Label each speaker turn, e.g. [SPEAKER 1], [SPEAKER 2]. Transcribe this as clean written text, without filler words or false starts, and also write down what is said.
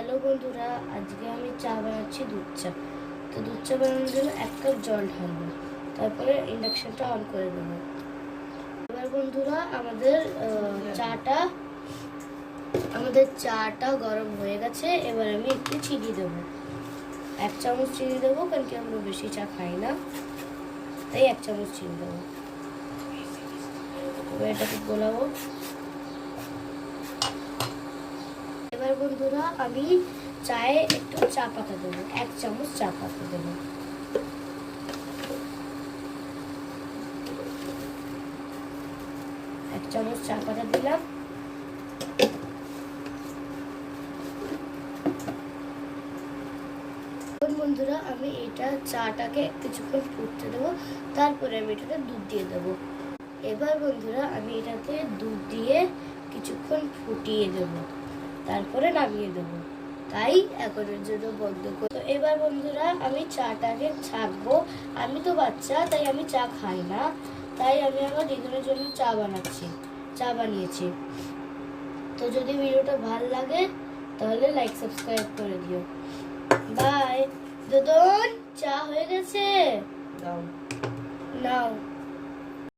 [SPEAKER 1] Hello বন্ধুরা, আজকে আমি চা বানাচ্ছি দুধ চা। তো দুধ চা বানানোর জন্য 1 কাপ জল ঢালবো, তারপরে ইন্ডাকশনটা অন করে দেবো। এবার বন্ধুরা আমাদের চাটা গরম হয়ে গেছে। এবার আমি একটু চিনি দেবো, 1 চামচ চিনি দেবো, কারণ কি আমরা বেশি চা খাই না, তাই 1 চামচ চিনি দেবো। এবার এটাকে গোলাবো। এবার বন্ধুরা আমি চায়ে একটু চা পাতা দেবো, 1 চামচ চা পাতা দেবো। এক চামচ চা পাতা দিলাম। বন্ধুরা আমি এটা চাটাকে কিছুক্ষণ ফুটতে দেবো, তারপরে আমি এটাতে দুধ দিয়ে দেবো। এবার বন্ধুরা আমি এটাতে দুধ দিয়ে কিছুক্ষণ ফুটিয়ে দেবো, তারপরে নামিয়ে দেবো। তাই এখনের জন্য বন্ধ করব। তো এবার বন্ধুরা আমি চাটাকে ছাঁকবো। আমি তো বাচ্চা, তাই আমি চা খাই না, তাই আমি আমার দিদুনের জন্য চা বানিয়েছি। তো যদি ভিডিওটা ভালো লাগে তাহলে লাইক সাবস্ক্রাইব করে দিও। বাই। দুদন, চা হয়ে গেছে, নাও।